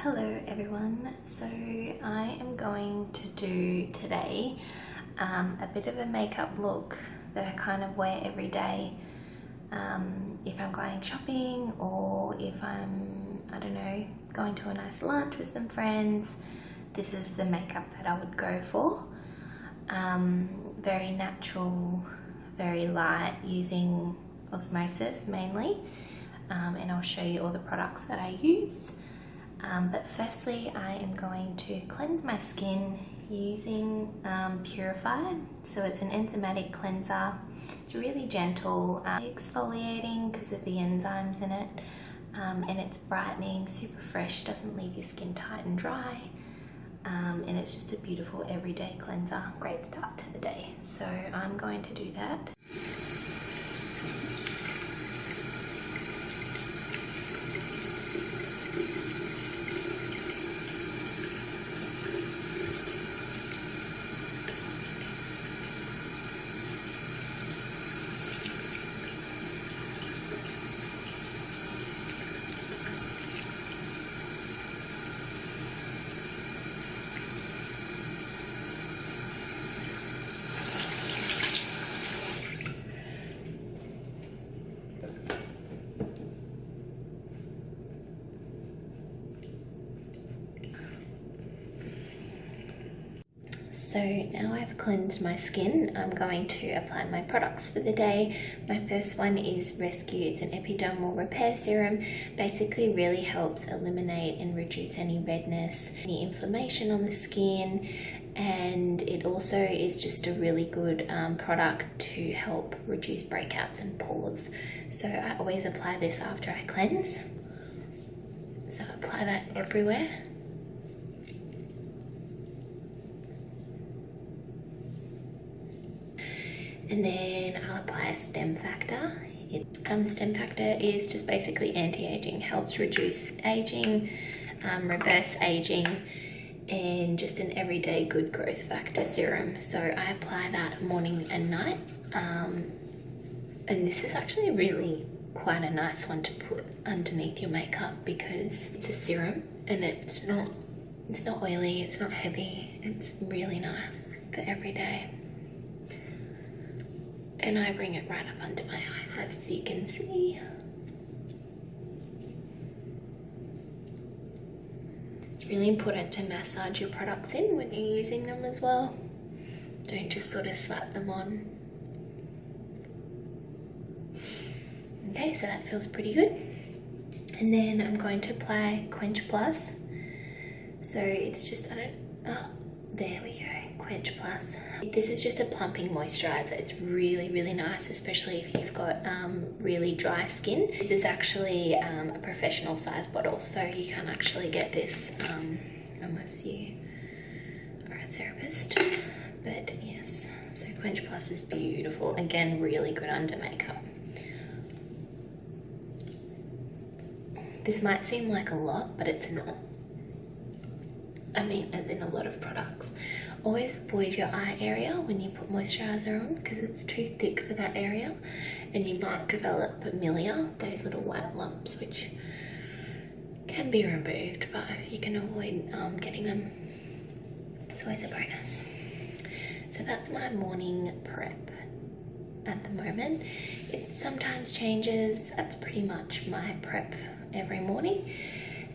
Hello everyone, so I am going to do today a bit of a makeup look that I kind of wear every day if I'm going shopping or if I'm, I don't know, going to a nice lunch with some friends. This is the makeup that I would go for. Very natural, very light, using osmosis mainly, and I'll show you all the products that I use. But firstly, I am going to cleanse my skin using Purified. So it's an enzymatic cleanser. It's really gentle, exfoliating because of the enzymes in it, and it's brightening, super fresh, doesn't leave your skin tight and dry, and it's just a beautiful everyday cleanser. Great start to the day. So I'm going to do that. So now I've cleansed my skin, I'm going to apply my products for the day. My first one is Rescue. It's an epidermal repair serum. Basically really helps eliminate and reduce any redness, any inflammation on the skin, and it also is just a really good product to help reduce breakouts and pores. So I always apply this after I cleanse. So apply that everywhere. And then I'll apply a Stem Factor. Stem Factor is just basically anti-aging, helps reduce aging, reverse aging, and just an everyday good growth factor serum. So I apply that morning and night. And this is actually really quite a nice one to put underneath your makeup because it's a serum and it's not oily, it's not heavy, it's really nice for every day. And I bring it right up under my eyes, as you can see. It's really important to massage your products in when you're using them as well. Don't just sort of slap them on. Okay, so that feels pretty good. And then I'm going to apply Quench Plus. So it's just, there we go, Quench Plus. This is just a plumping moisturizer. It's really, really nice, especially if you've got really dry skin. This is actually a professional size bottle, so you can't actually get this unless you are a therapist. But yes, so Quench Plus is beautiful. Again, really good under makeup. This might seem like a lot, but it's not. I mean, as in a lot of products. Always avoid your eye area when you put moisturizer on because it's too thick for that area and you might develop milia, those little white lumps which can be removed, but if you can avoid getting them, it's always a bonus. So that's my morning prep at the moment. It sometimes changes. That's pretty much my prep every morning.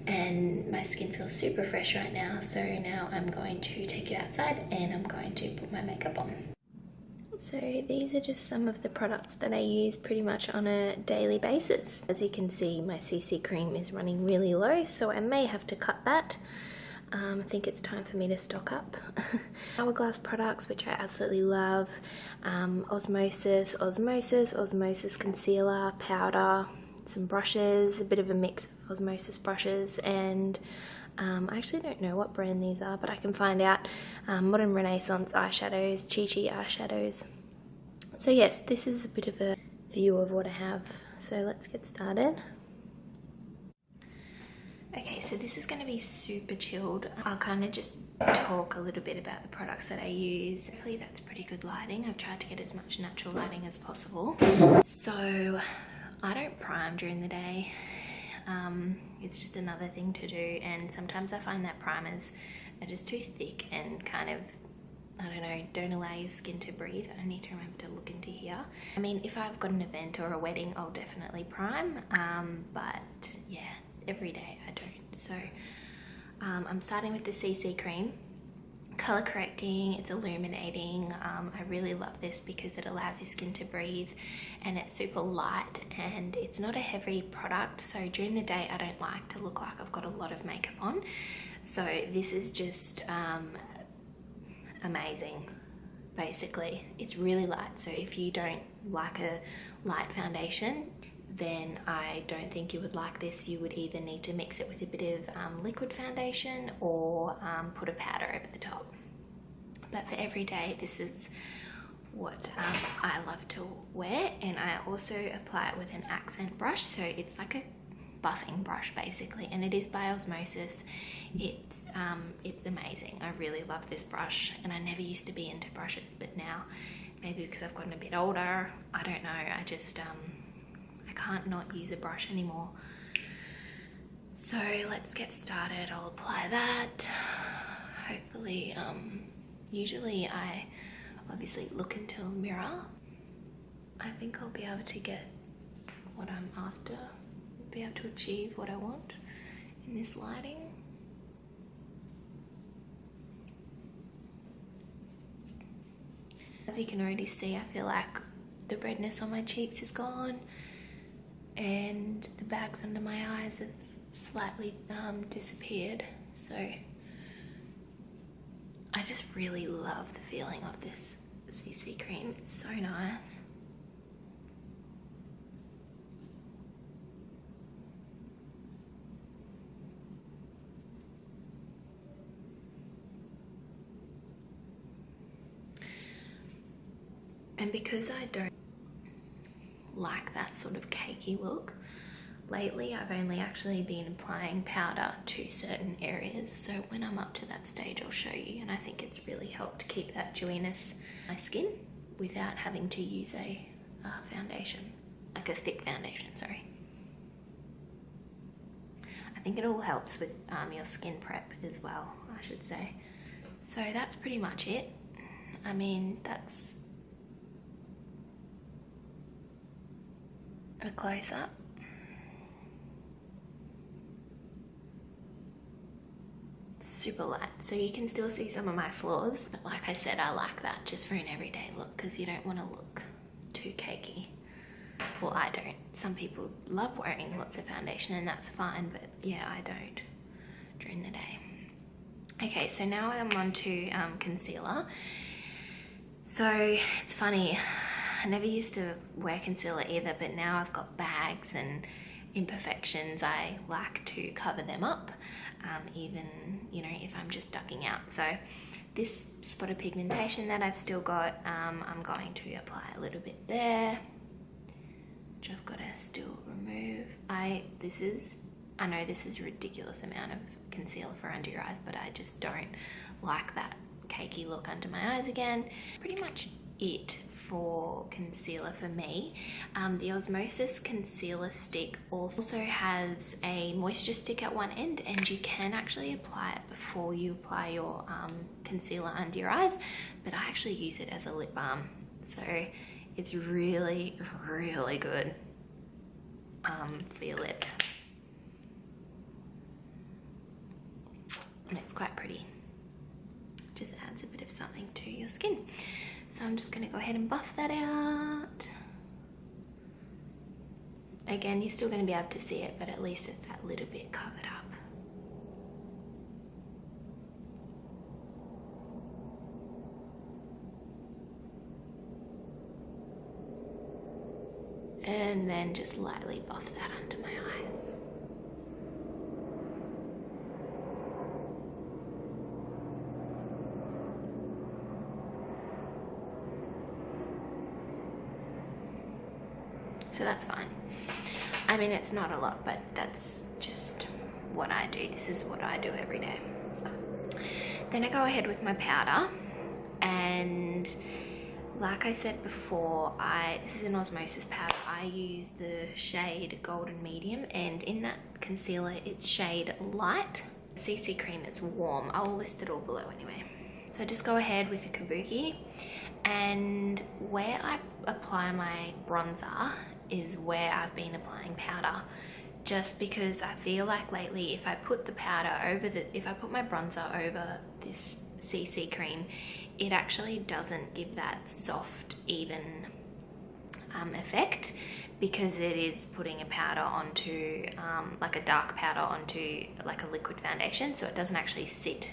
And my skin feels super fresh right now, so now I'm going to take you outside and I'm going to put my makeup on. So these are just some of the products that I use pretty much on a daily basis. As you can see, my CC cream is running really low, so I may have to cut that. I think it's time for me to stock up. Hourglass products, which I absolutely love. Osmosis concealer, powder, some brushes, a bit of a mix of Osmosis brushes, and I actually don't know what brand these are, but I can find out. Modern Renaissance eyeshadows, Chi eyeshadows. So yes, this is a bit of a view of what I have, so let's get started. Okay, so this is going to be super chilled. I'll kind of just talk a little bit about the products that I use. Hopefully that's pretty good lighting. I've tried to get as much natural lighting as possible. So I don't prime during the day. It's just another thing to do, and sometimes I find that primers are just too thick and kind of, I don't know, don't allow your skin to breathe. I need to remember to look into here. I mean, if I've got an event or a wedding, I'll definitely prime, but yeah, every day I don't. So I'm starting with the CC cream. Color correcting, it's illuminating. I really love this because it allows your skin to breathe, and it's super light, and it's not a heavy product, so during the day I don't like to look like I've got a lot of makeup on. So this is just amazing. Basically, it's really light, so if you don't like a light foundation, then I don't think you would like this. You would either need to mix it with a bit of liquid foundation or put a powder over the top. But for every day, this is what I love to wear, and I also apply it with an accent brush, so it's like a buffing brush basically, and it is by osmosis. It's amazing. I really love this brush, and I never used to be into brushes, but now, maybe because I've gotten a bit older, I don't know, I just I can't not use a brush anymore. So let's get started. I'll apply that. Hopefully, usually I obviously look into a mirror. I think I'll be able to get what I'm after, be able to achieve what I want in this lighting. As you can already see, I feel like the redness on my cheeks is gone, and the bags under my eyes have slightly disappeared. So I just really love the feeling of this CC cream. It's so nice. And because I don't like that sort of cakey look, lately I've only actually been applying powder to certain areas. So when I'm up to that stage, I'll show you. And I think it's really helped keep that dewiness in my skin without having to use a foundation, like a thick foundation, sorry. I think it all helps with your skin prep as well, I should say. So that's pretty much it. I mean, that's a close-up. Super light, so you can still see some of my flaws, but like I said, I like that just for an everyday look, because you don't want to look too cakey. Well, I don't. Some people love wearing lots of foundation, and that's fine, but yeah, I don't during the day. Okay, so now I'm on to concealer. So it's funny, I never used to wear concealer either, but now I've got bags and imperfections. I like to cover them up, even, you know, if I'm just ducking out. So this spot of pigmentation that I've still got, I'm going to apply a little bit there, which I've got to still remove. I know this is a ridiculous amount of concealer for under your eyes, but I just don't like that cakey look under my eyes again. Pretty much it for concealer for me. The Osmosis concealer stick also has a moisture stick at one end, and you can actually apply it before you apply your concealer under your eyes, but I actually use it as a lip balm, so it's really, really good for your lips, and it's quite pretty. Just adds a bit of something to your skin. So I'm just going to go ahead and buff that out. Again, you're still going to be able to see it, but at least it's that little bit covered up. And then just lightly buff that under my eyes. So that's fine. I mean, it's not a lot, but that's just what I do. This is what I do every day. Then I go ahead with my powder, and like I said before, this is an Osmosis powder. I I use the shade Golden Medium, and in that concealer it's shade Light. CC cream, it's warm. I'll list it all below anyway. So just go ahead with the kabuki, and where I apply my bronzer is where I've been applying powder, just because I feel like lately if I put the powder over if I put my bronzer over this CC cream, it actually doesn't give that soft, even effect, because it is putting a powder onto, like a dark powder onto like a liquid foundation, so it doesn't actually sit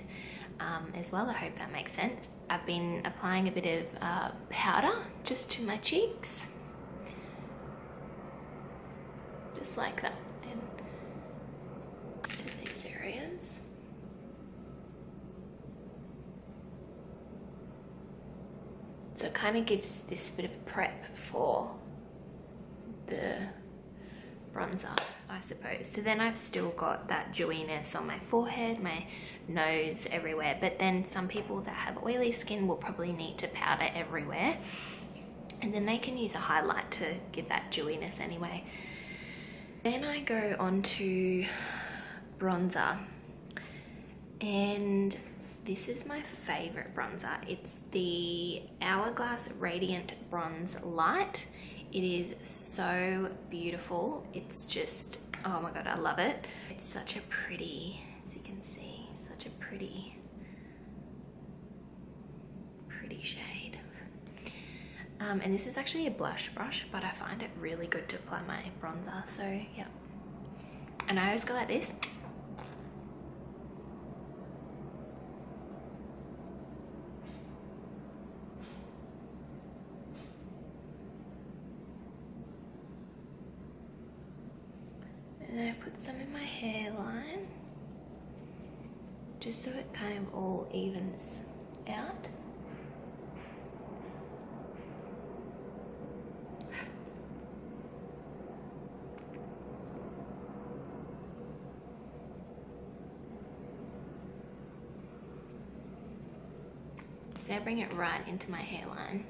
as well. I hope that makes sense. I've been applying a bit of powder just to my cheeks, just like that, and to these areas. So it kind of gives this bit of prep for the bronzer, I suppose. So then I've still got that dewiness on my forehead, my nose, everywhere. But then some people that have oily skin will probably need to powder everywhere. And then they can use a highlight to give that dewiness anyway. Then I go on to bronzer. And this is my favorite bronzer. It's the Hourglass Radiant Bronze Light. It is so beautiful. It's just, oh my god, I love it. It's such a pretty, as you can see, such a pretty shade. And this is actually a blush brush, but I find it really good to apply my bronzer, so yeah. And I always go like this. And then I put some in my hairline, just so it kind of all evens out. So I bring it right into my hairline.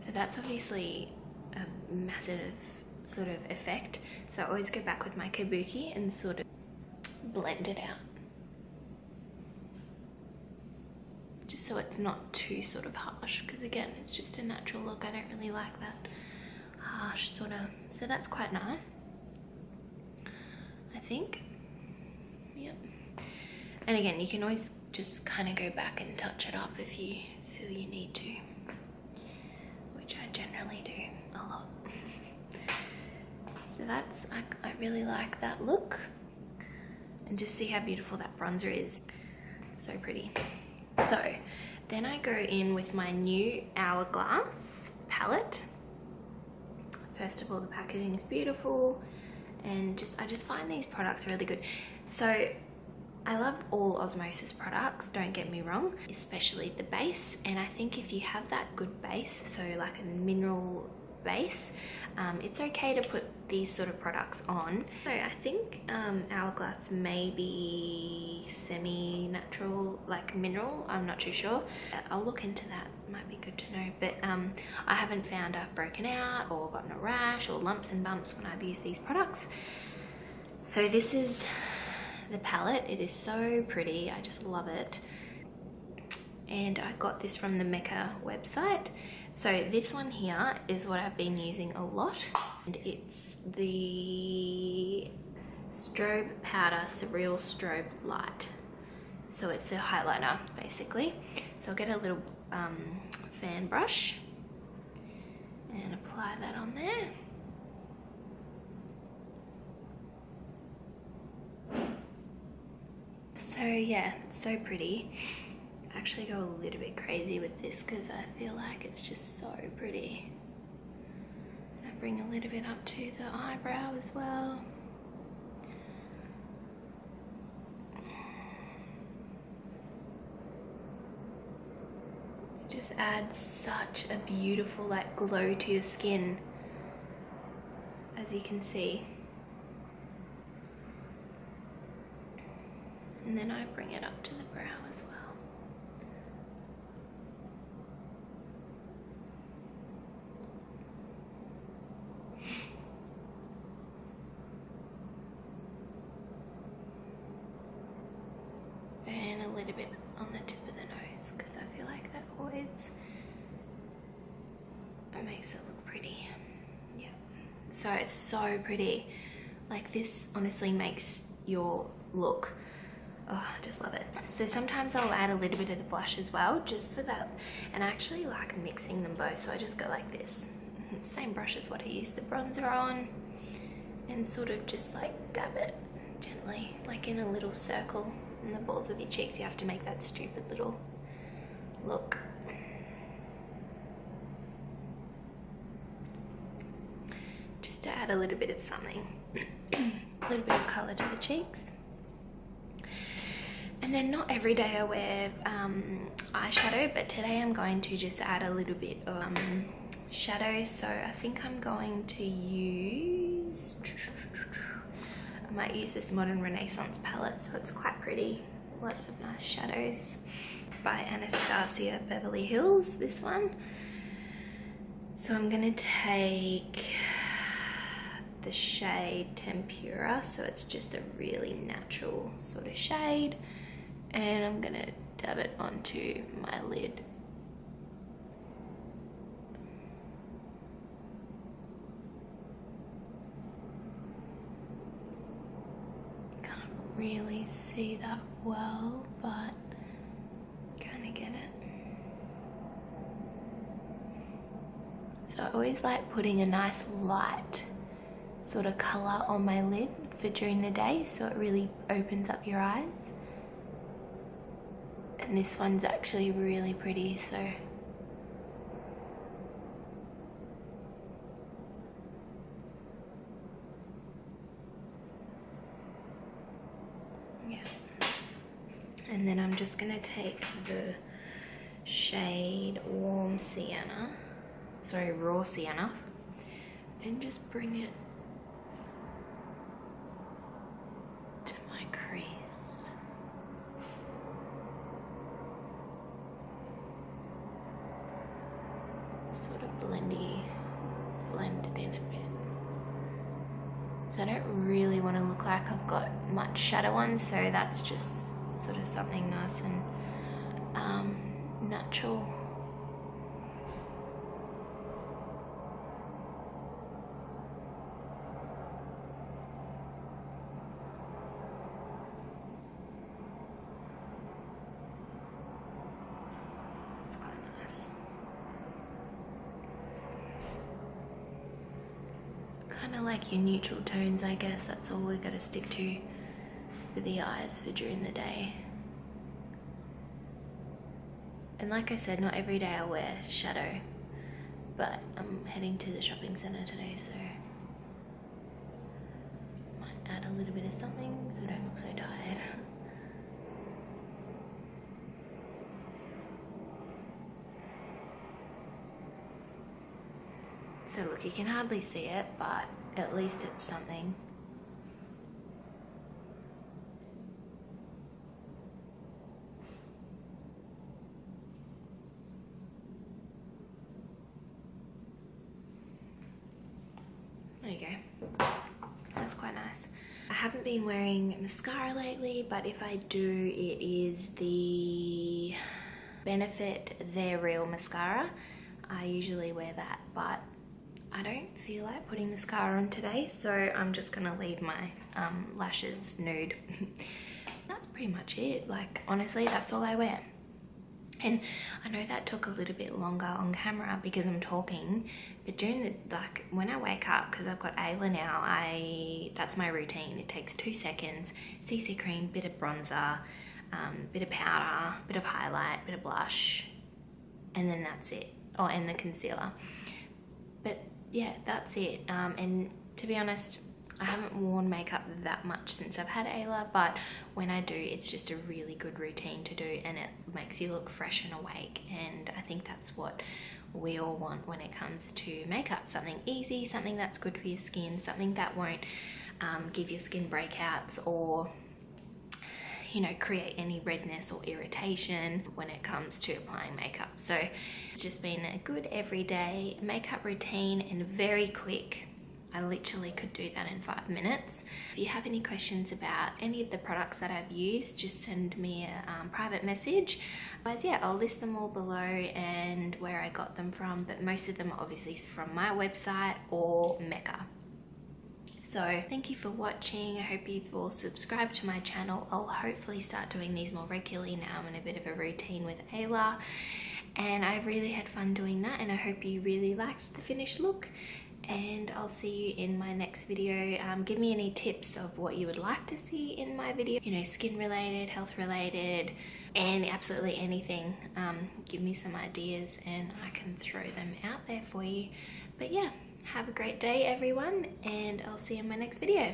So that's obviously a massive sort of effect. So I always go back with my kabuki and sort of blend it out, just so it's not too sort of harsh, because again, it's just a natural look. I don't really like that harsh sort of, so that's quite nice, I think. Yep. And again, you can always just kind of go back and touch it up if you feel you need to, which I generally do a lot. So that's, I really like that look, and just see how beautiful that bronzer is. So pretty. So then I go in with my new Hourglass palette. First of all, the packaging is beautiful, and I just find these products really good. So I love all Osmosis products, don't get me wrong, especially the base. And I think if you have that good base, so like a mineral base, it's okay to put these sort of products on. So I think Hourglass may be semi-natural, like mineral, I'm not too sure. I'll look into that, might be good to know. But I haven't found I've broken out or gotten a rash or lumps and bumps when I've used these products. So this is the palette. It is so pretty, I just love it. And I got this from the Mecca website. So this one here is what I've been using a lot, and it's the Strobe Powder Surreal Strobe Light. So it's a highlighter basically. So I'll get a little fan brush and apply that on there. So yeah, it's so pretty. Actually go a little bit crazy with this because I feel like it's just so pretty. And I bring a little bit up to the eyebrow as well. It just adds such a beautiful like glow to your skin, as you can see. And and then I bring it up to the brow as well. And a little bit on the tip of the nose, because I feel like that always makes it look pretty. Yeah, so it's so pretty. Like, this honestly makes your look, oh, I just love it. So sometimes I'll add a little bit of the blush as well, just for that, and I actually like mixing them both, so I just go like this. Same brush as what I use the bronzer on, and sort of just like dab it gently, like in a little circle in the balls of your cheeks. You have to make that stupid little look. Just to add a little bit of something, a little bit of colour to the cheeks. And then not every day I wear eyeshadow, but today I'm going to just add a little bit of shadow. So I think I'm going to use, I might use this Modern Renaissance palette, so it's quite pretty. Lots of nice shadows by Anastasia Beverly Hills, this one. So I'm gonna take the shade Tempura, so it's just a really natural sort of shade, and I'm gonna dab it onto my lid. Can't really see that well, but kind of get it. So I always like putting a nice light sort of colour on my lid for during the day, so it really opens up your eyes. And this one's actually really pretty, so yeah. And then I'm just gonna take the shade Warm Sienna, sorry, Raw Sienna, and just bring it to my crease. Sort of blend it in a bit. So I don't really want to look like I've got much shadow on, so that's just sort of something nice and natural. Kind of like your neutral tones, I guess. That's all we've got to stick to for the eyes for during the day. And like I said, not every day I wear shadow, but I'm heading to the shopping centre today, so might add a little bit of something so I don't look so tired. So look, you can hardly see it, but at least it's something. There you go. That's quite nice. I haven't been wearing mascara lately, but if I do, it is the Benefit They're Real mascara. I usually wear that, but I don't feel like putting mascara on today, so I'm just gonna leave my lashes nude. That's pretty much it. Like, honestly, that's all I wear. And I know that took a little bit longer on camera because I'm talking, but during the, like, when I wake up, because I've got Ayla now, that's my routine. It takes 2 seconds, CC cream, bit of bronzer, bit of powder, bit of highlight, bit of blush, and then that's it. Oh, and the concealer. But yeah, that's it. And to be honest, I haven't worn makeup that much since I've had Ayla, but when I do, it's just a really good routine to do, and it makes you look fresh and awake. And I think that's what we all want when it comes to makeup. Something easy, something that's good for your skin, something that won't give your skin breakouts or, you know, create any redness or irritation when it comes to applying makeup. So it's just been a good everyday makeup routine and very quick. I literally could do that in 5 minutes. If you have any questions about any of the products that I've used, just send me a private message. Otherwise, yeah, I'll list them all below and where I got them from, but most of them are obviously from my website or Mecca. So thank you for watching. I hope you've all subscribed to my channel. I'll hopefully start doing these more regularly now. I'm in a bit of a routine with Ayla, and I really had fun doing that, and I hope you really liked the finished look. And I'll see you in my next video. Give me any tips of what you would like to see in my video, you know, skin related, health related, and absolutely anything. Give me some ideas and I can throw them out there for you. But yeah, have a great day everyone, and I'll see you in my next video.